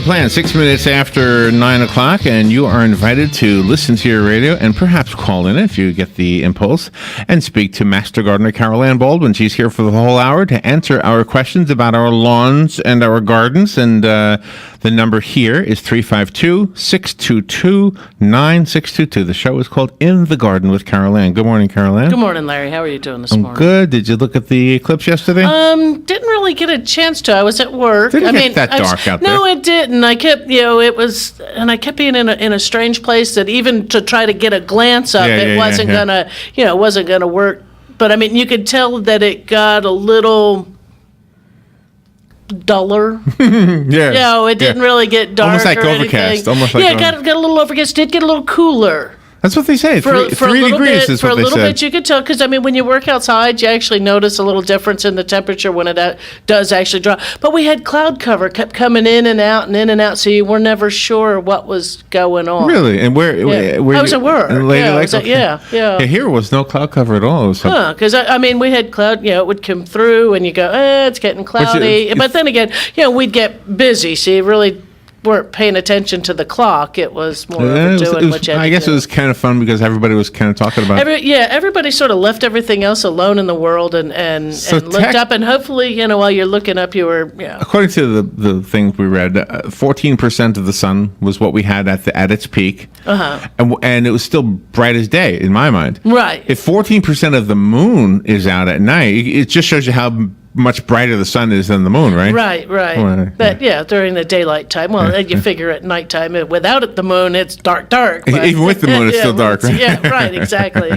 plan, 6 minutes after 9 o'clock, and you are invited to listen to your radio and perhaps call in if you get the impulse and speak to Master Gardener Carol Ann Baldwin. She's here for the whole hour to answer our questions about our lawns and our gardens, and the number here is 352-622-9622. The show is called In the Garden with Carol Ann. Good morning, Carol Ann. Good morning, Larry. How are you doing this morning? Good. Did you look at the eclipse yesterday? Didn't really get a chance to. I was at work. Didn't get that dark out there. No, it didn't. I kept, I kept being in a strange place that even to try to get a glance up, it wasn't gonna work. But I mean, you could tell that it got a little duller. It didn't really get dark. Almost like or overcast. Anything. It got a little overcast. Did get a little cooler. That's what they say. Three degrees is what they said. For a little bit, you could tell, because, I mean, when you work outside, you actually notice a little difference in the temperature when it does actually drop. But we had cloud cover, kept coming in and out, so you were never sure what was going on. Really? And where I was at work. Yeah. Here was no cloud cover at all. Because, I mean, we had cloud, it would come through, and you go, it's getting cloudy. But then again, we'd get busy, so you really weren't paying attention to the clock. It was more doing what you had to do. I guess it was kind of fun because everybody was kind of talking about it. Everybody sort of left everything else alone in the world and looked up, and hopefully, while you're looking up, you were, According to the things we read, 14% of the sun was what we had at its peak. And it was still bright as day, in my mind. Right. If 14% of the moon is out at night, it just shows you how much brighter the sun is than the moon, right? Right. But during the daylight time, you figure at nighttime, without it, the moon, it's dark. But, even with the moon, it's still dark, right? Yeah, right, exactly.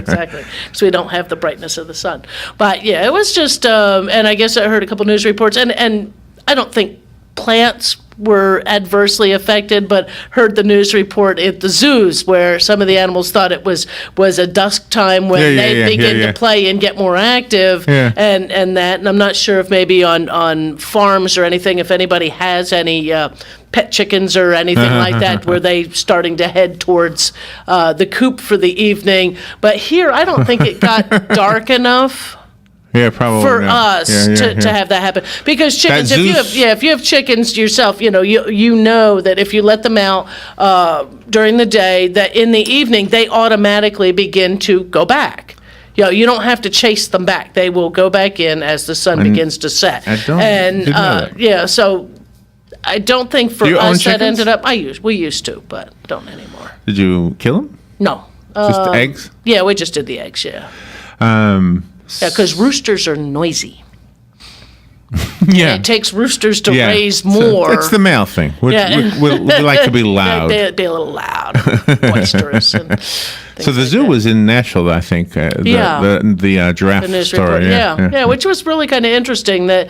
So we don't have the brightness of the sun. But it was just, and I guess I heard a couple news reports, and I don't think plants were adversely affected, but heard the news report at the zoos where some of the animals thought it was a dusk time when they begin to play and get more active, and I'm not sure if maybe on farms or anything, if anybody has any pet chickens or anything like that, where they starting to head towards the coop for the evening. But here, I don't think it got dark enough. Yeah, probably for us to have that happen, because chickens. If you have chickens yourself, you know that if you let them out during the day, that in the evening they automatically begin to go back. You don't have to chase them back; they will go back in as the sun begins to set. So I don't think for us that ended up. We used to, but don't anymore. Did you kill them? No, just eggs. Yeah, we just did the eggs. Yeah. Because roosters are noisy. It takes roosters to raise more. It's the male thing. We like to be loud. They'd be a little loud, boisterous. So the zoo was in Nashville, I think. The giraffe story. Which was really kind of interesting. That.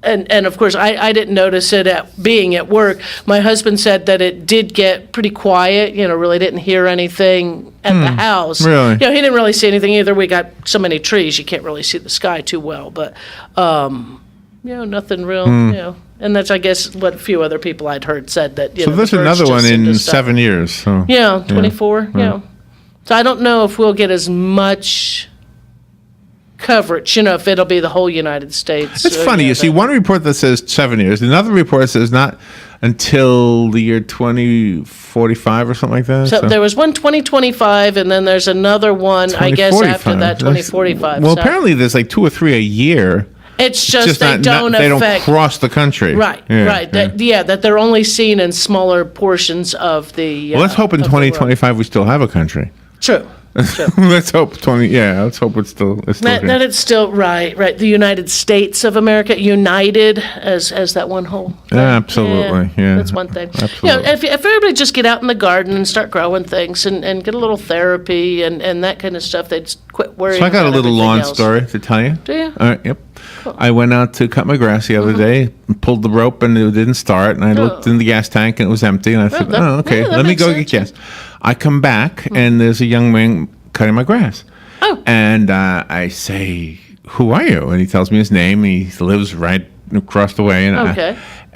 And of course, I didn't notice it being at work. My husband said that it did get pretty quiet, really didn't hear anything at the house. Really? He didn't really see anything either. We got so many trees, you can't really see the sky too well. But, nothing real, And that's, I guess, what a few other people I'd heard said that, So there's another one in 7 years. So. 24, So I don't know if we'll get as much coverage, if it'll be the whole United States. It's funny. You see one report that says 7 years. Another report says not until the year 2045 or something like that. So there was one 2025, and then there's another one, I guess, after that, 2045. Well, apparently there's like 2 or 3 a year. It's just they don't cross the country. Right. That they're only seen in smaller portions of the. Well, let's hope in 2025 we still have a country. True. Let's hope let's hope it's still that it's still right. The United States of America, united as that one whole thing. Absolutely. That's one thing. Absolutely. If everybody just get out in the garden and start growing things and get a little therapy and that kind of stuff, they'd quit worrying. So I got about a little lawn else. story to tell you. Do you? All right. Yep. Cool. I went out to cut my grass the other day, pulled the rope, and it didn't start. And I looked in the gas tank, and it was empty. And I thought, okay, let me go get gas. I come back, and there's a young man cutting my grass. Oh. And I say, who are you? And he tells me his name. He lives right across the way. And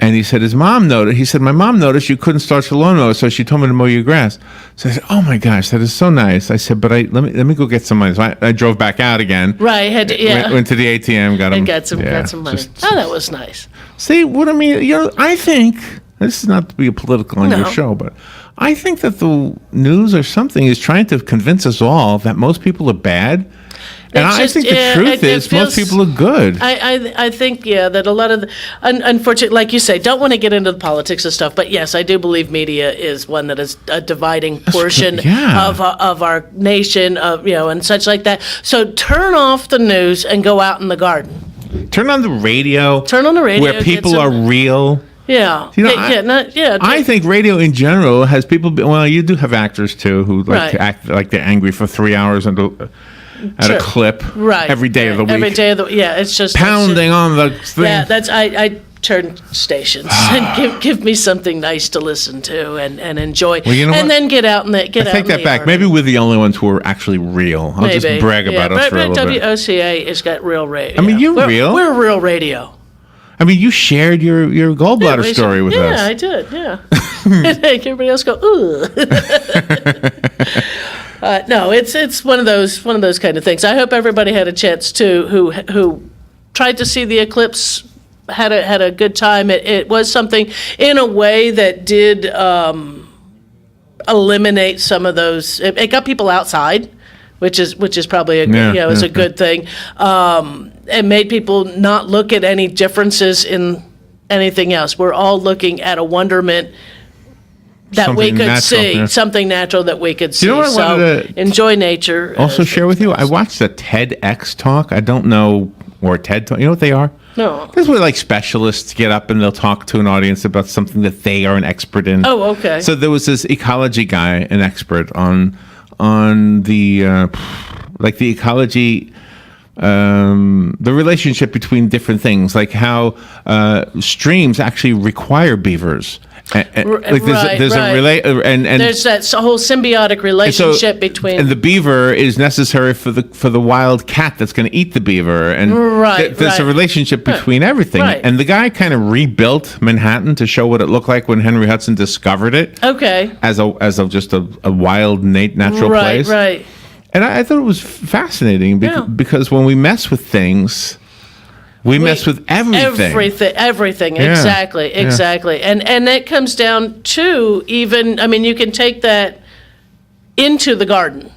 and he said his mom noticed. He said, my mom noticed you couldn't start your lawnmower, so she told me to mow your grass. So I said, oh my gosh, that is so nice. I said, but let me go get some money. So I drove back out again. Right. Went to the ATM, got him. Got some money. That was nice. See what I mean? I think This is not to be political on your No. show, but I think that the news or something is trying to convince us all that most people are bad. And I think the truth is most people are good. I think, that a lot of, unfortunately, like you say, don't want to get into the politics and stuff, but yes, I do believe media is one that is a dividing portion of our nation, and such like that. So turn off the news and go out in the garden. Turn on the radio. Where people are real. Yeah. I think radio in general has people. Well, you do have actors too who like to act like they're angry for 3 hours at a clip. Right. Every day of the week. Every day of the it's just pounding on the thing. Yeah, I turn stations and give me something nice to listen to and enjoy. Well, you know and what? then get out and I take that back. Maybe we're the only ones who are actually real. I'll just brag about us for a little bit. WOCA has got real radio. I mean, you're real. We're real radio. I mean, you shared your gallbladder story with us. Yeah, I did. Yeah. Everybody else go, ooh. No, it's one of those kind of things. I hope everybody had a chance to who tried to see the eclipse had a good time. It was something in a way that did eliminate some of those. It got people outside, which is probably is a good thing. It made people not look at any differences in anything else. We're all looking at a wonderment that Something we could natural, see, something natural that we could see. You know what I wanted to enjoy nature. Also share with you, I watched a TEDx talk. I don't know, or TED talk. You know what they are? No. This is where like specialists get up and they'll talk to an audience about something that they are an expert in. Oh, okay. So there was this ecology guy, an expert on the like the ecology. The relationship between different things, like how streams actually require beavers. Like there's that whole symbiotic relationship between. And the beaver is necessary for the wild cat that's going to eat the beaver, and there's a relationship between everything. Right. And the guy kind of rebuilt Manhattan to show what it looked like when Henry Hudson discovered it. Okay. As just a wild, natural place. Right. And I thought it was fascinating because when we mess with things, we mess with everything. Everything. Yeah. Exactly. And that comes down to even, you can take that into the garden.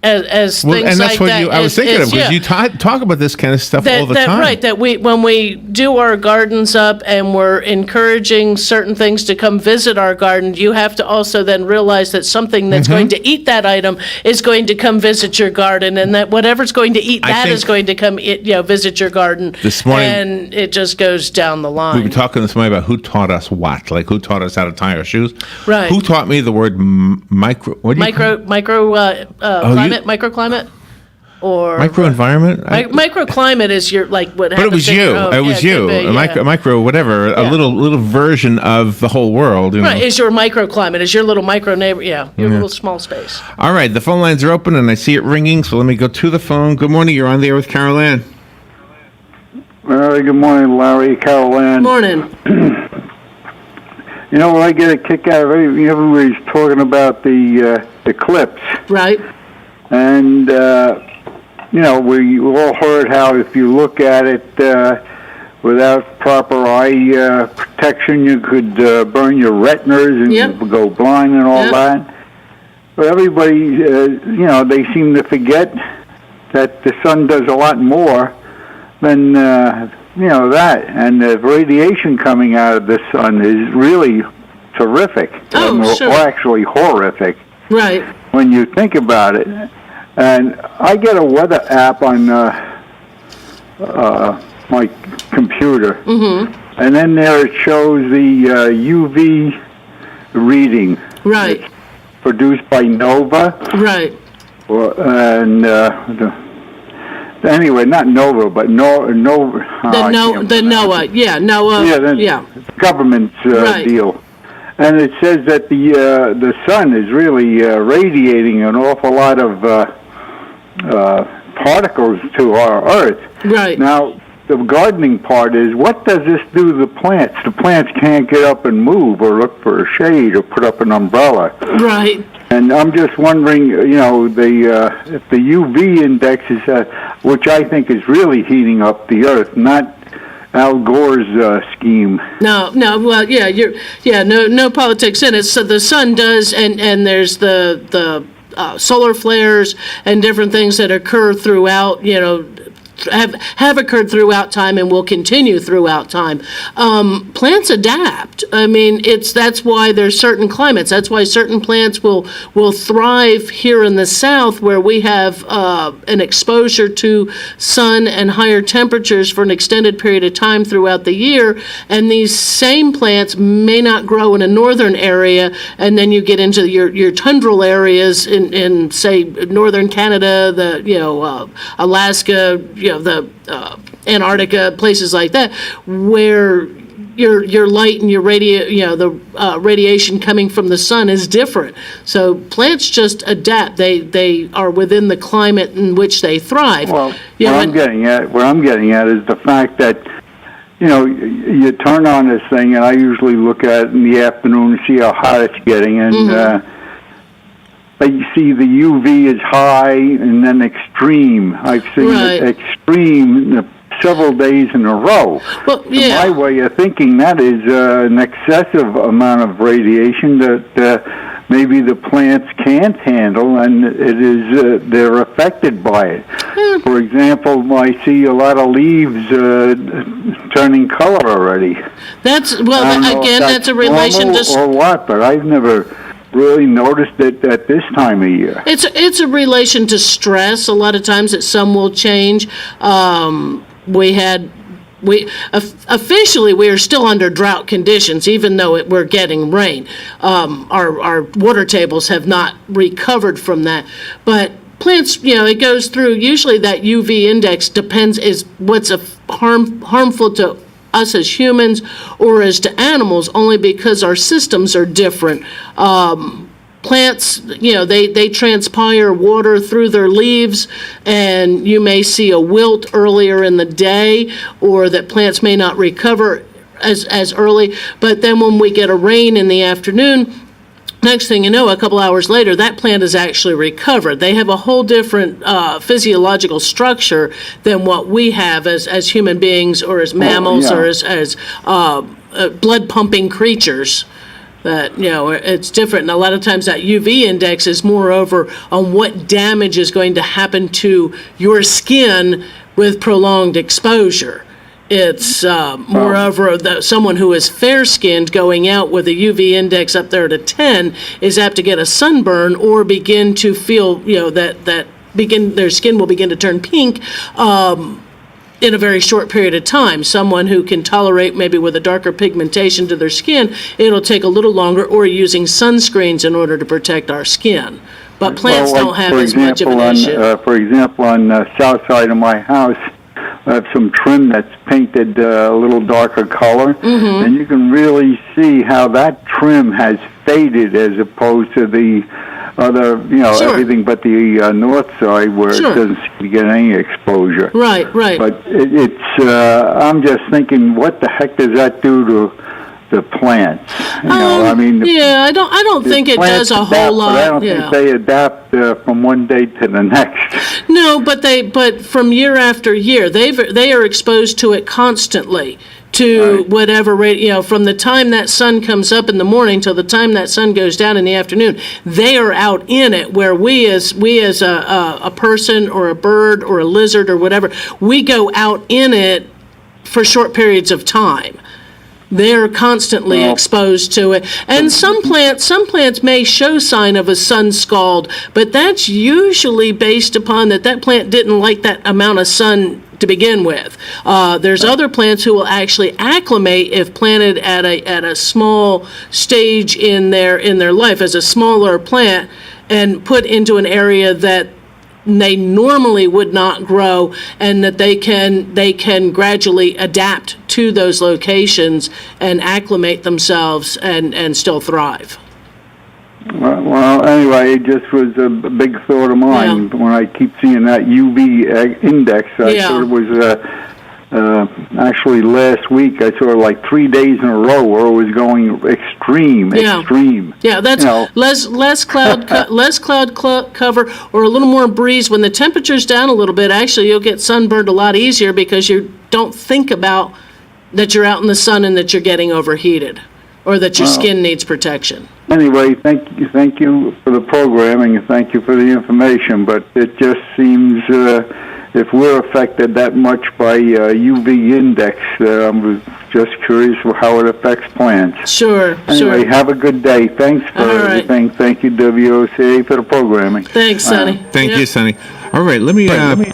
As things and that's like what that. I was thinking of, because you talk about this kind of stuff all the time. Right, that when we do our gardens up and we're encouraging certain things to come visit our garden, you have to also then realize that something that's going to eat that item is going to come visit your garden, and that whatever's going to eat that is going to come visit your garden. This morning, and it just goes down the line. We were talking this morning about who taught us what, like who taught us how to tie our shoes. Right. Who taught me the word microclimate, or microenvironment, microclimate is your what but it was you. It was you. Micro, whatever. A little version of the whole world. Right. Is your microclimate? Is your little micro neighbor? Yeah. Your little small space. All right. The phone lines are open, and I see it ringing. So let me go to the phone. Good morning. You're on the air with Carol Ann. Good morning, Larry. Carol Ann. Morning. You know what I get a kick out of? Everybody's talking about the eclipse. Right. And, we all heard how if you look at it without proper eye protection, you could burn your retinas and go blind and all that. But everybody, they seem to forget that the sun does a lot more than, that. And the radiation coming out of the sun is really terrific. Sure. Or actually horrific. Right. When you think about it. And I get a weather app on my computer. Mm-hmm. And then there it shows the UV reading. Right. It's produced by Nova. Right. Anyway, not Nova, but NOAA. Government's deal. And it says that the sun is really radiating an awful lot of particles to our Earth. Right. Now, the gardening part is, what does this do to the plants? The plants can't get up and move or look for a shade or put up an umbrella. Right. And I'm just wondering, if the UV index is, which I think is really heating up the Earth, not Al Gore's scheme. No, well, no politics in it. So the sun does, and there's the solar flares and different things that occur throughout, have occurred throughout time and will continue throughout time. Plants adapt. I mean, that's why there's certain climates. That's why certain plants will thrive here in the South, where we have an exposure to sun and higher temperatures for an extended period of time throughout the year. And these same plants may not grow in a northern area, and then you get into your tundral areas in say northern Canada, Alaska, the Antarctica, places like that, where your light and your radiation coming from the sun is different. So plants just adapt. They are within the climate in which they thrive. Well, what I'm getting at is the fact that you turn on this thing, and I usually look at it in the afternoon to see how hot it's getting, and you see the UV is high and then extreme. I've seen extreme several days in a row. Well, To my way of thinking, that is an excessive amount of radiation that maybe the plants can't handle, and it is they're affected by it. For example, I see a lot of leaves turning color already. That's a relation to or what, but I've never really noticed it at this time of year. It's a relation to stress. A lot of times that some will change. Officially we are still under drought conditions, even though we're getting rain. Our water tables have not recovered from that, but plants, it goes through. Usually that UV index is what's harmful to us as humans or as to animals, only because our systems are different. Plants, they transpire water through their leaves, and you may see a wilt earlier in the day, or that plants may not recover as early. But then when we get a rain in the afternoon, next thing you know, a couple hours later, that plant is actually recovered. They have a whole different physiological structure than what we have as human beings, or as mammals, or as blood-pumping creatures. That, it's different. And a lot of times that UV index is moreover on what damage is going to happen to your skin with prolonged exposure. It's moreover, someone who is fair-skinned going out with a UV index up there to 10 is apt to get a sunburn or begin to feel, their skin will begin to turn pink in a very short period of time. Someone who can tolerate maybe with a darker pigmentation to their skin, it'll take a little longer, or using sunscreens in order to protect our skin. But plants don't have as much of an issue. For example, on the south side of my house, I have some trim that's painted a little darker color, and you can really see how that trim has faded as opposed to the other, everything but the north side where it doesn't seem to get any exposure. Right. But I'm just thinking, what the heck does that do to the plants? I don't think it does a whole lot. But I don't think they adapt from one day to the next. No, but from year after year, they are exposed to it constantly. To whatever rate, from the time that sun comes up in the morning till the time that sun goes down in the afternoon, they are out in it. Where we as a person or a bird or a lizard or whatever, we go out in it for short periods of time. They're constantly exposed to it. And some plants may show sign of a sun scald, but that's usually based upon that plant didn't like that amount of sun to begin with. There's other plants who will actually acclimate if planted at a small stage in their life as a smaller plant, and put into an area that they normally would not grow, and that they can gradually adapt to those locations and acclimate themselves and still thrive. Well, anyway, it just was a big thought of mine when I keep seeing that UV index. I thought it was actually last week. I saw like 3 days in a row where it was going extreme. Yeah, that's less cloud cover, or a little more breeze. When the temperature's down a little bit, actually you'll get sunburned a lot easier because you don't think about that you're out in the sun and that you're getting overheated, or that your skin needs protection. Anyway, thank you for the programming, and thank you for the information. But it just seems if we're affected that much by UV index, I'm just curious how it affects plants. Sure. Anyway, have a good day. Thanks for everything. Thank you, WOCA, for the programming. Thanks, Sonny. Thank you, Sonny. All right, let me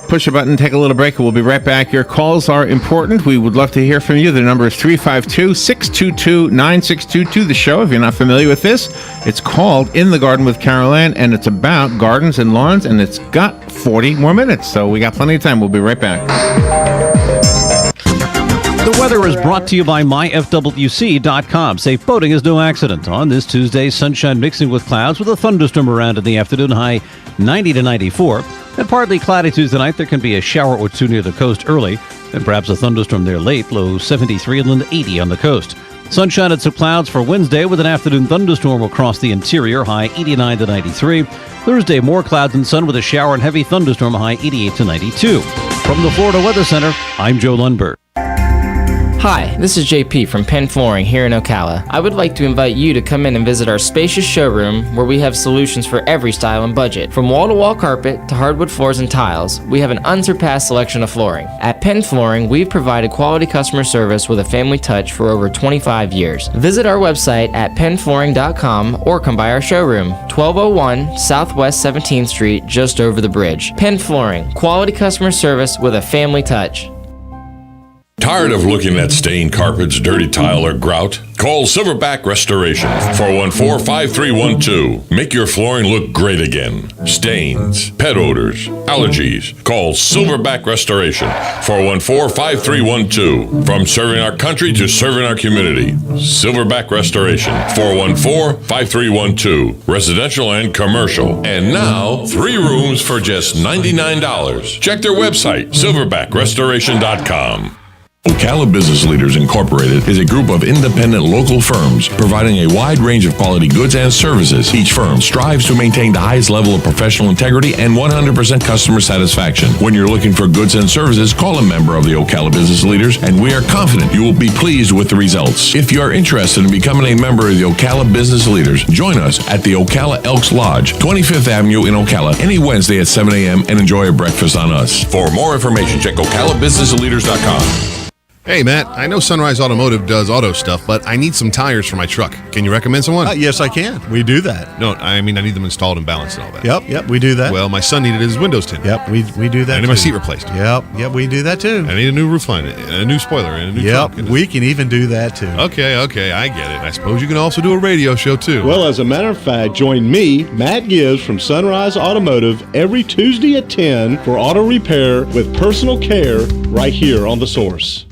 push a button, take a little break, and we'll be right back. Your calls are important. We would love to hear from you. The number is 352-622-9622. The show, if you're not familiar with this, it's called In the Garden with Carol Ann, and it's about gardens and lawns, and it's got 40 more minutes, so we got plenty of time. We'll be right back. The weather is brought to you by myfwc.com. Safe boating is no accident. On this Tuesday, sunshine mixing with clouds with a thunderstorm around in the afternoon, high 90 to 94. And partly cloudy Tuesday night. There can be a shower or two near the coast early, and perhaps a thunderstorm there late, low 73 and 80 on the coast. Sunshine and some clouds for Wednesday with an afternoon thunderstorm across the interior, high 89 to 93. Thursday, more clouds and sun with a shower and heavy thunderstorm, high 88 to 92. From the Florida Weather Center, I'm Joe Lundberg. Hi, this is JP from Penn Flooring here in Ocala. I would like to invite you to come in and visit our spacious showroom where we have solutions for every style and budget. From wall-to-wall carpet to hardwood floors and tiles, we have an unsurpassed selection of flooring. At Penn Flooring, we've provided quality customer service with a family touch for over 25 years. Visit our website at pennflooring.com or come by our showroom, 1201 Southwest 17th Street, just over the bridge. Penn Flooring, quality customer service with a family touch. Tired of looking at stained carpets, dirty tile, or grout? Call Silverback Restoration, 414-5312. Make your flooring look great again. Stains, pet odors, allergies. Call Silverback Restoration, 414-5312. From serving our country to serving our community. Silverback Restoration, 414-5312. Residential and commercial. And now, 3 rooms for just $99. Check their website, silverbackrestoration.com. Ocala Business Leaders Incorporated is a group of independent local firms providing a wide range of quality goods and services. Each firm strives to maintain the highest level of professional integrity and 100% customer satisfaction. When you're looking for goods and services, call a member of the Ocala Business Leaders, and we are confident you will be pleased with the results. If you are interested in becoming a member of the Ocala Business Leaders, join us at the Ocala Elks Lodge, 25th Avenue in Ocala, any Wednesday at 7 a.m. and enjoy a breakfast on us. For more information, check OcalaBusinessLeaders.com. Hey, Matt, I know Sunrise Automotive does auto stuff, but I need some tires for my truck. Can you recommend someone? Yes, I can. We do that. No, I mean, I need them installed and balanced and all that. Yep, we do that. Well, my son needed his windows tinted. Yep, we do that. I need my seat replaced. Yep, we do that too. I need a new roof line, and a new spoiler, and a new trunk. Yep, we can even do that too. Okay, I get it. I suppose you can also do a radio show too. Well, as a matter of fact, join me, Matt Gibbs from Sunrise Automotive, every Tuesday at 10 for auto repair with personal care right here on The Source.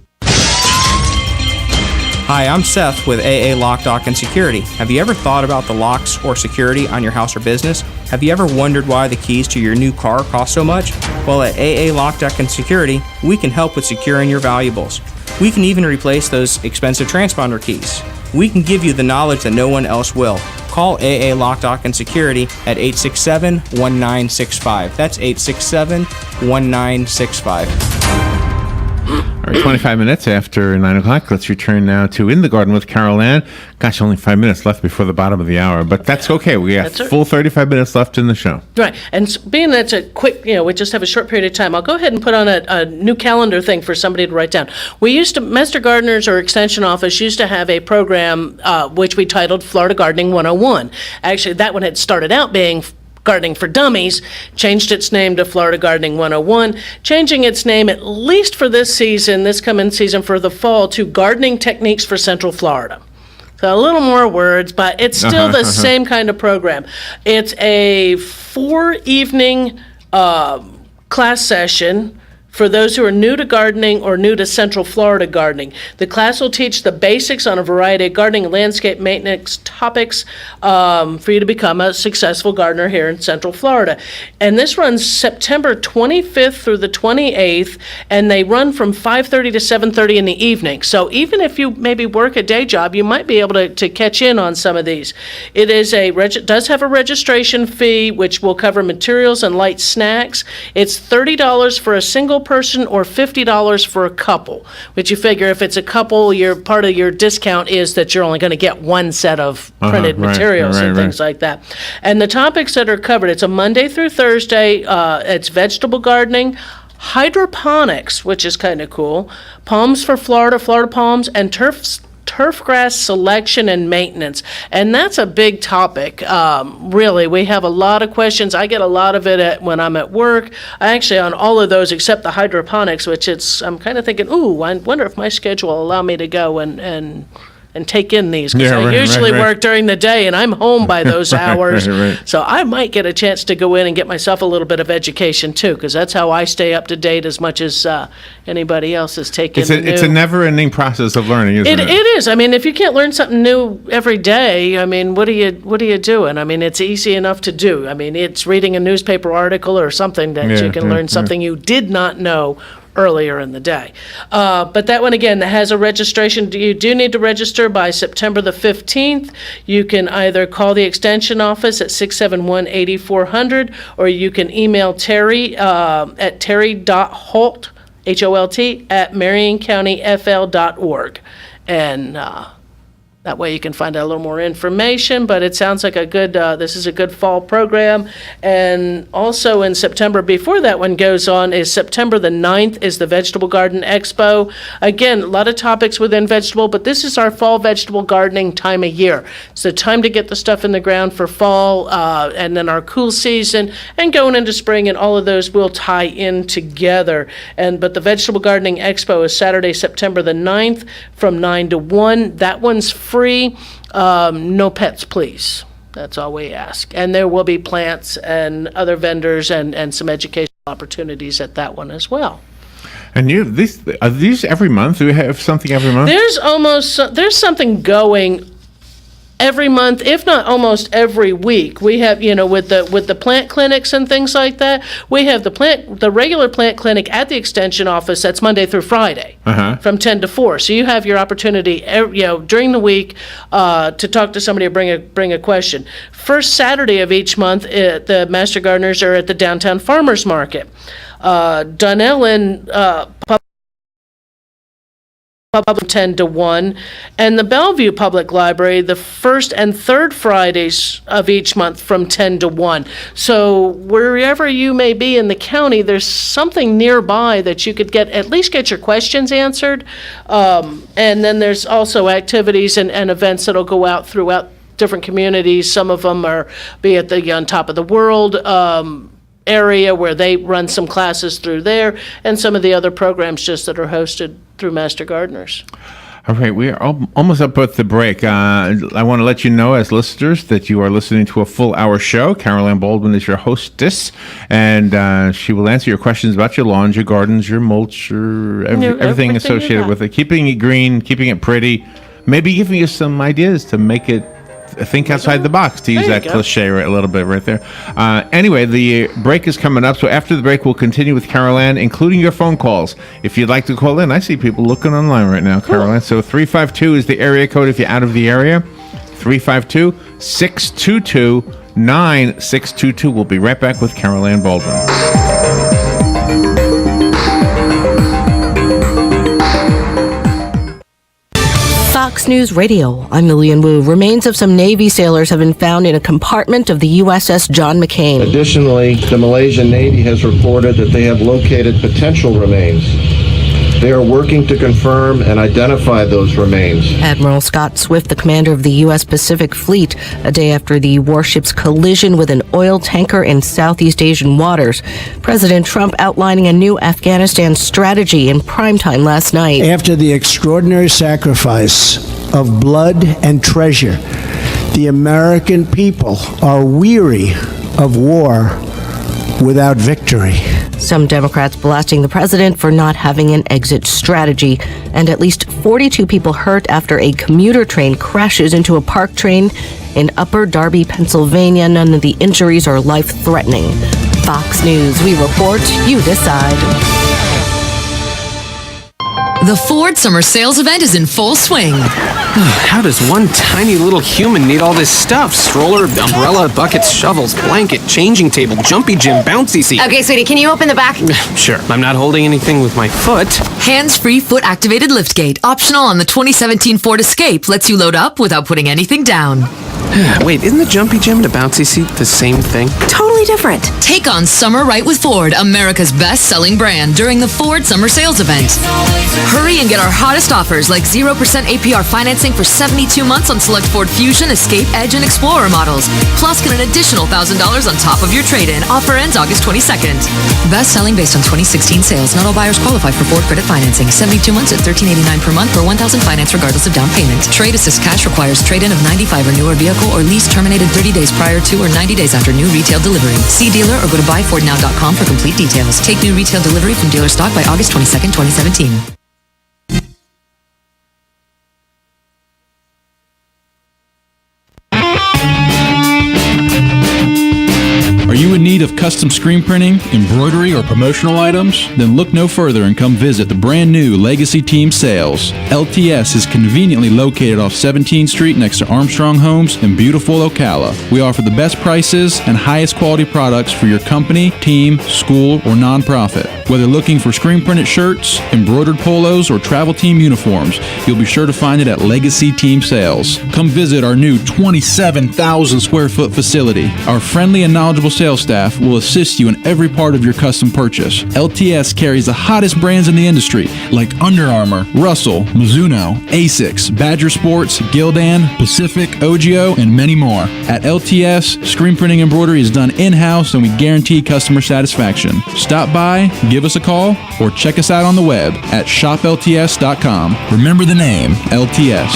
Hi, I'm Seth with AA Lock, Dock, and Security. Have you ever thought about the locks or security on your house or business? Have you ever wondered why the keys to your new car cost so much? Well, at AA Lock, Dock, and Security, we can help with securing your valuables. We can even replace those expensive transponder keys. We can give you the knowledge that no one else will. Call AA Lock, Dock, and Security at 867-1965. That's 867-1965. All right, 25 minutes after 9 o'clock. Let's return now to In the Garden with Carol Ann. Gosh, only 5 minutes left before the bottom of the hour, but that's okay. We got full 35 minutes left in the show. Right, and being that's a quick, we just have a short period of time, I'll go ahead and put on a new calendar thing for somebody to write down. Master Gardeners or Extension Office used to have a program which we titled Florida Gardening 101. Actually, that one had started out being Gardening for Dummies, changed its name to Florida Gardening 101, changing its name at least for this coming season for the fall, to Gardening Techniques for Central Florida. So a little more words, but it's still the same kind of program. It's a 4-evening class session for those who are new to gardening or new to Central Florida gardening. The class will teach the basics on a variety of gardening and landscape maintenance topics for you to become a successful gardener here in Central Florida. And this runs September 25th through the 28th, and they run from 5:30 to 7:30 in the evening. So even if you maybe work a day job, you might be able to catch in on some of these. It is does have a registration fee, which will cover materials and light snacks. It's $30 for a single person or $50 for a couple, which you figure if it's a couple, part of your discount is that you're only going to get one set of printed materials and things like that. And the topics that are covered, it's a Monday through Thursday. It's vegetable gardening, hydroponics, which is kind of cool, palms for Florida palms, and turf grass selection and maintenance. And that's a big topic. Really, we have a lot of questions. I get a lot of it when I'm at work. I actually, on all of those except the hydroponics, which I'm kind of thinking, I wonder if my schedule will allow me to go and take in these, because I usually work during the day and I'm home by those hours. So I might get a chance to go in and get myself a little bit of education too, because that's how I stay up to date as much as anybody else is taking. It's a never-ending process of learning, isn't it? It is. I mean, if you can't learn something new every day, I mean, what are you doing? I mean, it's easy enough to do. I mean, it's reading a newspaper article or something that you can learn something you did not know earlier in the day. But that one, again, has a registration. You do need to register by September the 15th. You can either call the extension office at 671-8400, or you can email Terry at terry.holt, Holt, at marioncountyfl.org. And that way you can find out a little more information, but it sounds like this is a good fall program. And also in September, before that one goes on, is September the 9th is the Vegetable Garden Expo. Again, a lot of topics within vegetable, but this is our fall vegetable gardening time of year. It's the time to get the stuff in the ground for fall, and then our cool season, and going into spring, and all of those will tie in together. But the Vegetable Gardening Expo is Saturday, September the 9th from 9 to 1. That one's free. No pets, please. That's all we ask. And there will be plants and other vendors and some educational opportunities at that one as well. And are these every month? Do we have something every month? There's something going every month, if not almost every week. We have, with the plant clinics and things like that, we have the regular plant clinic at the extension office. That's Monday through Friday from 10 to 4. So you have your opportunity, during the week to talk to somebody or bring a question. First Saturday of each month, the Master Gardeners are at the Downtown Farmers Market. Dunellen Public 10 to 1, and the Bellevue Public Library the first and third Fridays of each month from 10 to 1. So wherever you may be in the county, there's something nearby that you could at least get your questions answered. And then there's also activities and events that'll go out throughout different communities. Some of them be at the On Top of the World area where they run some classes through there, and some of the other programs just that are hosted through Master Gardeners. All right, we are almost up at the break. I want to let you know, as listeners, that you are listening to a full-hour show. Carol Ann Baldwin is your hostess, and she will answer your questions about your lawns, your gardens, your mulch, everything associated with it. Keeping it green, keeping it pretty, maybe giving you some ideas to make it think outside the box, to use that cliche a little bit right there. Anyway, the break is coming up, so after the break, we'll continue with Carol Ann, including your phone calls. If you'd like to call in, I see people looking online right now, Carol Ann. So 352 is the area code if you're out of the area. 352-622-9622. We'll be right back with Carol Ann Baldwin. Fox News Radio, I'm Lillian Wu. Remains of some Navy sailors have been found in a compartment of the USS John McCain. Additionally, the Malaysian Navy has reported that they have located potential remains. They are working to confirm and identify those remains. Admiral Scott Swift, the commander of the U.S. Pacific Fleet, a day after the warship's collision with an oil tanker in Southeast Asian waters. President Trump outlining a new Afghanistan strategy in primetime last night. After the extraordinary sacrifice of blood and treasure, the American people are weary of war without victory. Some Democrats blasting the president for not having an exit strategy, and at least 42 people hurt after a commuter train crashes into a park train in Upper Darby, Pennsylvania. None of the injuries are life-threatening. Fox News, we report, you decide. The Ford Summer Sales Event is in full swing. How does one tiny little human need all this stuff? Stroller, umbrella, buckets, shovels, blanket, changing table, jumpy gym, bouncy seat. Okay, sweetie, can you open the back? Sure, I'm not holding anything with my foot. Hands-free foot-activated liftgate, optional on the 2017 Ford Escape, lets you load up without putting anything down. Wait, isn't the jumpy gym and a bouncy seat the same thing? Totally different. Take on summer right with Ford, America's best-selling brand, during the Ford Summer Sales Event. Hurry and get our hottest offers like 0% APR financing for 72 months on select Ford Fusion, Escape, Edge, and Explorer models. Plus, get an additional $1,000 on top of your trade-in. Offer ends August 22nd. Best-selling based on 2016 sales. Not all buyers qualify for Ford credit financing. 72 months at $1,389 per month for $1,000 finance regardless of down payment. Trade Assist cash requires trade-in of 95 or newer vehicle or lease terminated 30 days prior to or 90 days after new retail delivery. See dealer or go to buyfordnow.com for complete details. Take new retail delivery from dealer stock by August 22nd, 2017. Are you in need of custom screen printing, embroidery, or promotional items? Then look no further and come visit the brand new Legacy Team Sales. LTS is conveniently located off 17th Street next to Armstrong Homes in beautiful Ocala. We offer the best prices and highest quality products for your company, team, school, or nonprofit. Whether looking for screen printed shirts, embroidered polos, or travel team uniforms, you'll be sure to find it at Legacy Team Sales. Come visit our new 27,000 square foot facility. Our friendly and knowledgeable sales staff will assist you in every part of your custom purchase. LTS carries the hottest brands in the industry like Under Armour, Russell, Mizuno, Asics, Badger Sports, Gildan, Pacific, Ogio, and many more. At LTS, screen printing embroidery is done in-house and we guarantee customer satisfaction. Stop by, give us a call, or check us out on the web at shoplts.com. Remember the name, LTS.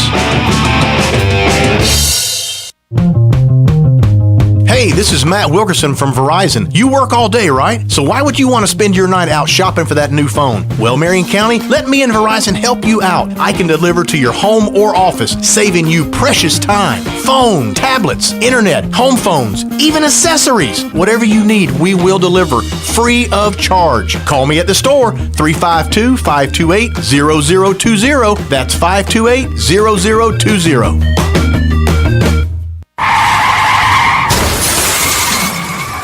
Hey, this is Matt Wilkerson from Verizon. You work all day, right? So why would you want to spend your night out shopping for that new phone? Well, Marion County, let me and Verizon help you out. I can deliver to your home or office, saving you precious time. Phone, tablets, internet, home phones, even accessories. Whatever you need, we will deliver free of charge. Call me at the store, 352-528-0020. That's 528-0020.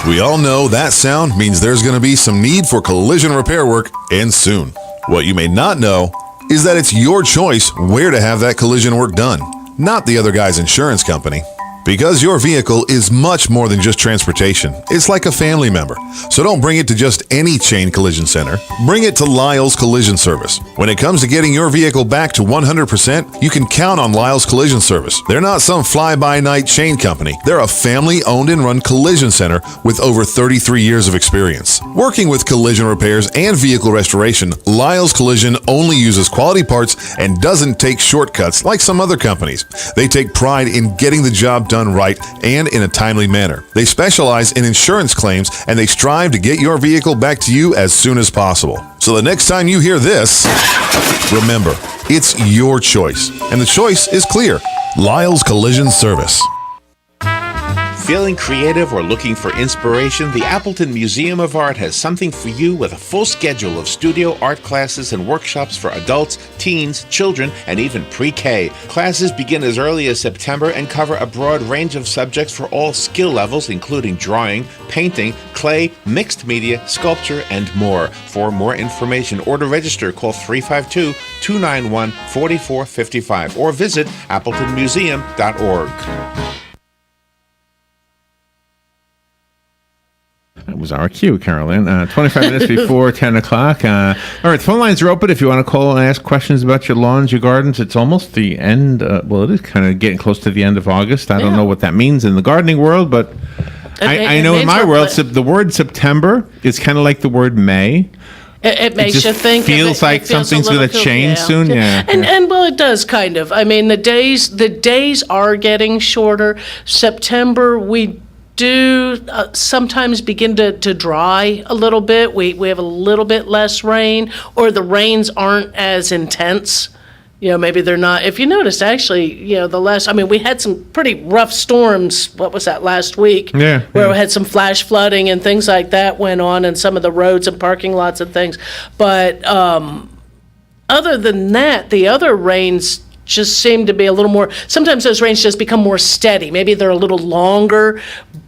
We all know that sound means there's going to be some need for collision repair work, and soon. What you may not know is that it's your choice where to have that collision work done, not the other guy's insurance company. Because your vehicle is much more than just transportation. It's like a family member. So don't bring it to just any chain collision center. Bring it to Lyle's Collision Service. When it comes to getting your vehicle back to 100%, you can count on Lyle's Collision Service. They're not some fly-by-night chain company. They're a family-owned and run collision center with over 33 years of experience. Working with collision repairs and vehicle restoration, Lyle's Collision only uses quality parts and doesn't take shortcuts like some other companies. They take pride in getting the job done right and in a timely manner. They specialize in insurance claims and they strive to get your vehicle back to you as soon as possible. So the next time you hear this, remember, it's your choice. And the choice is clear. Lyle's Collision Service. Feeling creative or looking for inspiration? The Appleton Museum of Art has something for you with a full schedule of studio art classes and workshops for adults, teens, children, and even pre-K. Classes begin as early as September and cover a broad range of subjects for all skill levels, including drawing, painting, clay, mixed media, sculpture, and more. For more information or to register, call 352-291-4455 or visit appletonmuseum.org. That was our cue, Carolyn. 25 minutes before 10 o'clock. All right, phone lines are open if you want to call and ask questions about your lawns, your gardens. It's almost the end. Well, it is kind of getting close to the end of August. I don't know what that means in the gardening world, but I know in my world, the word September is kind of like the word May. It makes you think. Feels like something's going to change soon. Yeah. And well, it does kind of. I mean, the days are getting shorter. September, we do sometimes begin to dry a little bit. We have a little bit less rain, or the rains aren't as intense. Maybe they're not. If you notice, actually, we had some pretty rough storms. What was that, last week? Yeah. Where we had some flash flooding and things like that went on in some of the roads and parking lots and things. But other than that, the other rains just seem to be a little more, sometimes those rains just become more steady. Maybe they're a little longer,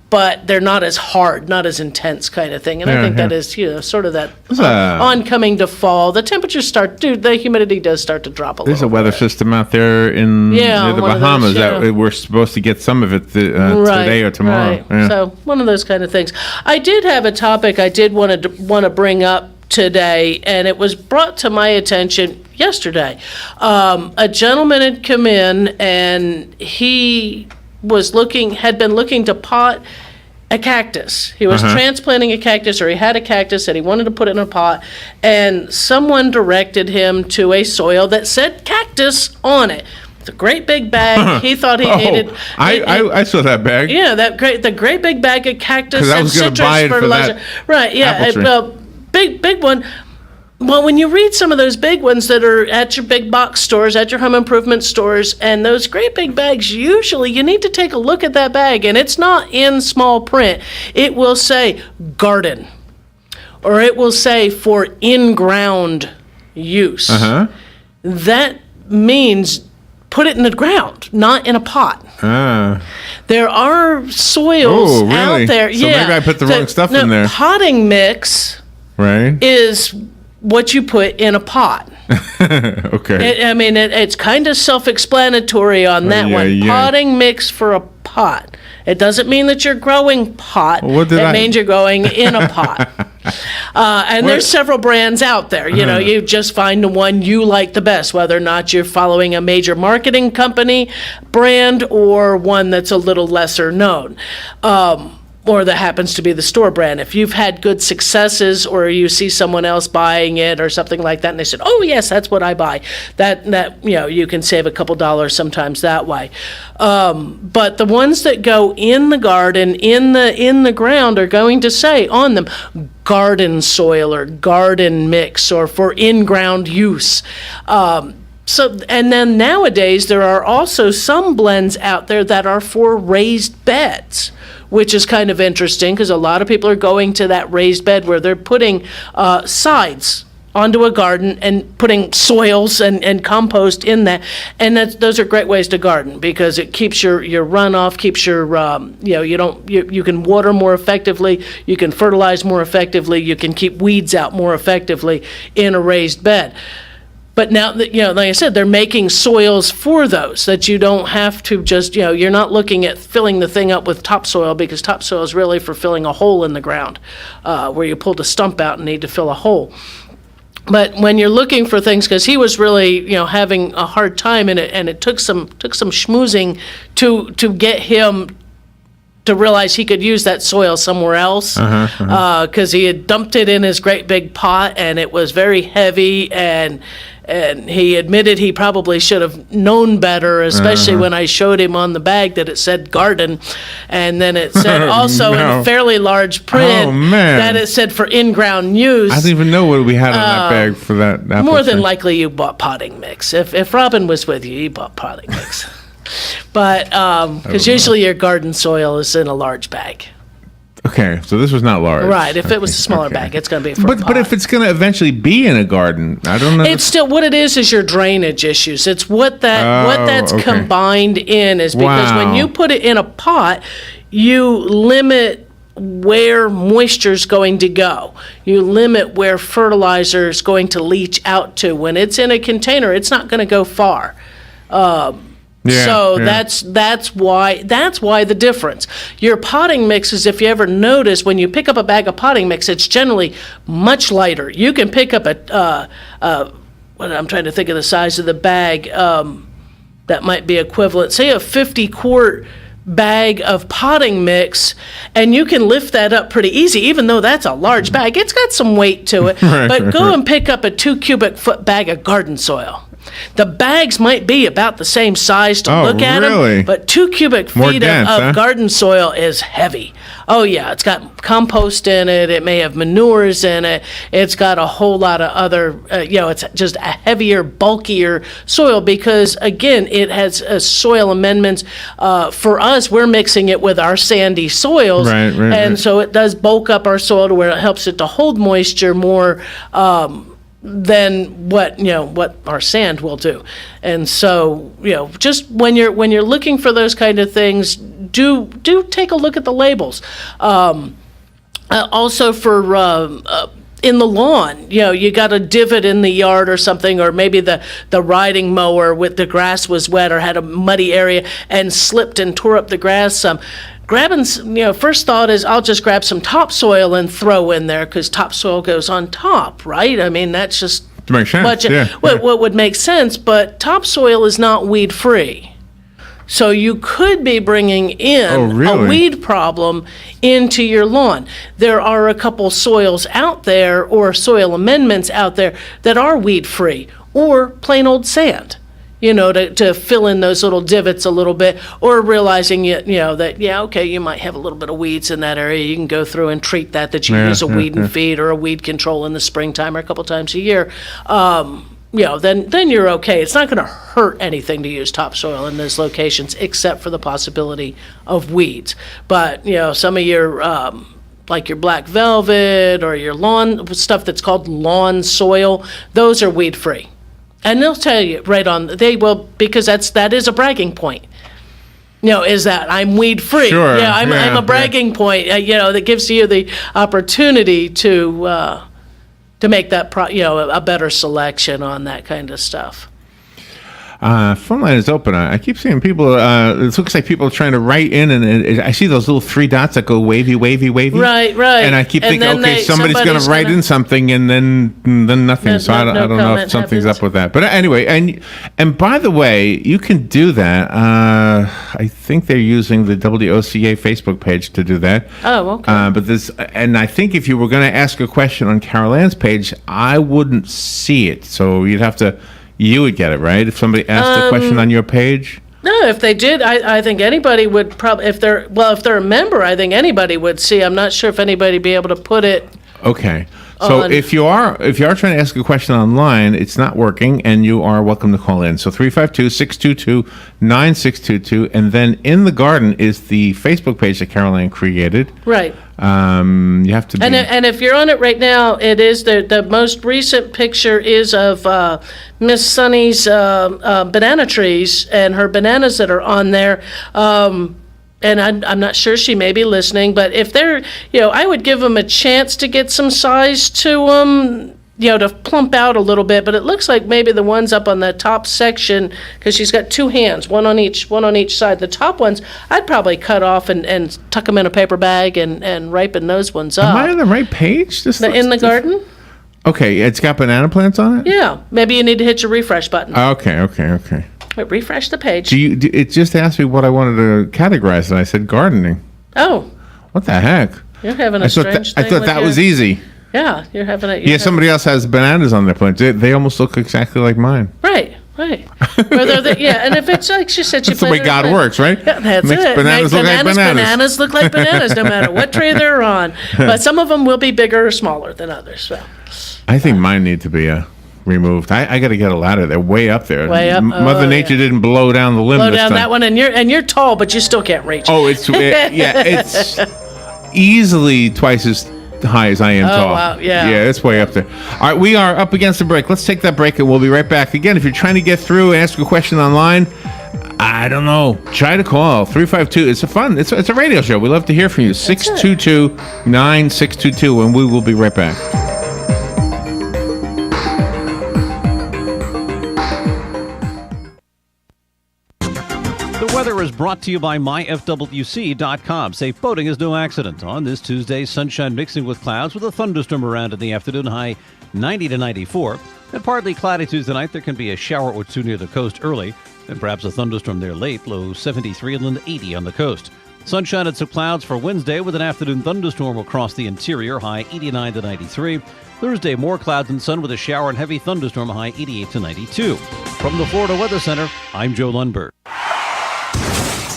but they're not as hard, not as intense kind of thing. And I think that is, sort of that oncoming to fall. The temperatures the humidity does start to drop a little. There's a weather system out there near the Bahamas that we're supposed to get some of it today or tomorrow. Right. Yeah. So one of those kind of things. I did have a topic I did want to bring up today, and it was brought to my attention yesterday. A gentleman had come in, and he had been looking to pot a cactus. He was transplanting a cactus, or he had a cactus and he wanted to put it in a pot, and someone directed him to a soil that said cactus on it. It's a great big bag. He thought he needed. I saw that bag. Yeah, the great big bag of cactus and citrus fertilizer. Right. Yeah. Big one. Well, when you read some of those big ones that are at your big box stores, at your home improvement stores, and those great big bags, usually you need to take a look at that bag, and it's not in small print. It will say garden, or it will say for in-ground use. That means put it in the ground, not in a pot. There are soils out there. So maybe I put the wrong stuff in there. Potting mix is what you put in a pot. Okay. It's kind of self-explanatory on that one. Potting mix for a pot. It doesn't mean that you're growing pot. It means you're growing in a pot. And there's several brands out there. You just find the one you like the best, whether or not you're following a major marketing company brand or one that's a little lesser known. Or that happens to be the store brand. If you've had good successes, or you see someone else buying it or something like that, and they said, "Oh yes, that's what I buy," that you can save a couple dollars sometimes that way. But the ones that go in the garden, in the ground, are going to say on them garden soil or garden mix or for in-ground use. And then nowadays there are also some blends out there that are for raised beds, which is kind of interesting because a lot of people are going to that raised bed where they're putting sides onto a garden and putting soils and compost in that. And those are great ways to garden because it keeps your runoff, keeps your, you can water more effectively, you can fertilize more effectively, you can keep weeds out more effectively in a raised bed. But now that, like I said, they're making soils for those that you don't have to just, you're not looking at filling the thing up with topsoil because topsoil is really for filling a hole in the ground where you pulled a stump out and need to fill a hole. But when you're looking for things, because he was really, having a hard time in it, and it took some schmoozing to get him to realize he could use that soil somewhere else, because he had dumped it in his great big pot and it was very heavy, and he admitted he probably should have known better, especially when I showed him on the bag that it said garden, and then it said also in fairly large print that it said for in-ground use. I didn't even know what we had on that bag for that apple More than tree. likely you bought potting mix. If Robin was with you, he bought potting mix. But because usually your garden soil is in a large bag. Okay, so this was not large. Right. If it was a smaller bag, it's going to be for a pot. But if it's going to eventually be in a garden, I don't know. It's still what it is your drainage issues. It's what that's combined in is because when you put it in a pot, you limit where moisture's going to go. You limit where fertilizer is going to leach out to. When it's in a container, it's not going to go far. That's why the difference. Your potting mixes, if you ever notice, when you pick up a bag of potting mix, it's generally much lighter. You can pick up I'm trying to think of the size of the bag that might be equivalent. Say a 50-quart bag of potting mix, and you can lift that up pretty easy, even though that's a large bag. It's got some weight to it. But go and pick up a 2 cubic foot bag of garden soil. The bags might be about the same size to look at them, but 2 cubic feet of garden soil is heavy. Oh yeah, it's got compost in it. It may have manures in it. It's got a whole lot of other, it's just a heavier, bulkier soil because, again, it has soil amendments. For us, we're mixing it with our sandy soils, and so it does bulk up our soil to where it helps it to hold moisture more than what our sand will do. And so, just when you're looking for those kind of things, do take a look at the labels. Also for in the lawn, you got a divot in the yard or something, or maybe the riding mower with the grass was wet or had a muddy area and slipped and tore up the grass some. Grabbing, first thought is I'll just grab some topsoil and throw in there because topsoil goes on top, right? I mean, that's just makes sense. what would make sense, but topsoil is not weed free. So you could be bringing in a weed problem into your lawn. There are a couple soils out there or soil amendments out there that are weed free or plain old sand. To fill in those little divots a little bit, or realizing that you might have a little bit of weeds in that area. You can go through and treat that you use a weed and feed or a weed control in the springtime or a couple times a year. Then you're okay. It's not going to hurt anything to use topsoil in those locations, except for the possibility of weeds. But some of your like your black velvet or your lawn stuff that's called lawn soil, those are weed free. And they'll tell you right on, they will, because that is a bragging point. Is that I'm weed free. Sure. Yeah, I'm a bragging point, that gives you the opportunity to make that, a better selection on that kind of stuff. Phone line is open. I keep seeing people. It looks like people are trying to write in, and I see those little three dots that go wavy, wavy, wavy. Right. And I keep thinking, somebody's going to write in something, and then nothing. So I don't know if something's up with that. But anyway, and by the way, you can do that. I think they're using the WOCA Facebook page to do that. Oh, okay. And I think if you were going to ask a question on Carol Ann's page, I wouldn't see it. So you'd have to. You would get it, right? If somebody asked a question on your page? No, if they did, I think anybody would probably, if they're a member, I think anybody would see. I'm not sure if anybody would be able to put it. Okay. So if you are trying to ask a question online, it's not working, and you are welcome to call in. So 352-622-9622, and then in the garden is the Facebook page that Carol Ann created. Right. You have to be... And if you're on it right now, it is the most recent picture is of Miss Sunny's banana trees and her bananas that are on there. And I'm not sure, she may be listening, but if they're, I would give them a chance to get some size to them, to plump out a little bit. But it looks like maybe the ones up on the top section, because she's got two hands, one on each side. The top ones, I'd probably cut off and tuck them in a paper bag and ripen those ones up. Am I on the right page? In the garden? Okay, it's got banana plants on it? Yeah, maybe you need to hit your refresh button. Okay. Wait, refresh the page. It just asked me what I wanted to categorize, and I said gardening. Oh. What the heck? You're having a strange thing. I thought that was easy. Yeah, you're having a... Somebody else has bananas on their plants. They almost look exactly like mine. Right. And if it's like she said, that's the way God works, right? Yeah, that's Makes it. Bananas look like bananas. Bananas look like bananas, no matter what tree they're on. But some of them will be bigger or smaller than others. So. I think mine need to be removed. I got to get a ladder. They're way up there. Way up. Mother Nature didn't blow down the limb. Blow down that one, and you're tall, but you still can't reach. Oh, it's easily twice as high as I am tall. Wow, yeah. Yeah, it's way up there. All right, we are up against the break. Let's take that break, and we'll be right back. Again, if you're trying to get through and ask a question online, I don't know. Try to call 352. It's a radio show. We love to hear from you. 622-9622, and we will be right back. The weather is brought to you by myfwc.com. Safe boating is no accident. On this Tuesday, sunshine mixing with clouds with a thunderstorm around in the afternoon, high 90 to 94. And partly cloudy Tuesday night. There can be a shower or two near the coast early, and perhaps a thunderstorm there late, low 73 and 80 on the coast. Sunshine and some clouds for Wednesday with an afternoon thunderstorm across the interior, high 89 to 93. Thursday, more clouds and sun with a shower and heavy thunderstorm, high 88 to 92. From the Florida Weather Center, I'm Joe Lundberg.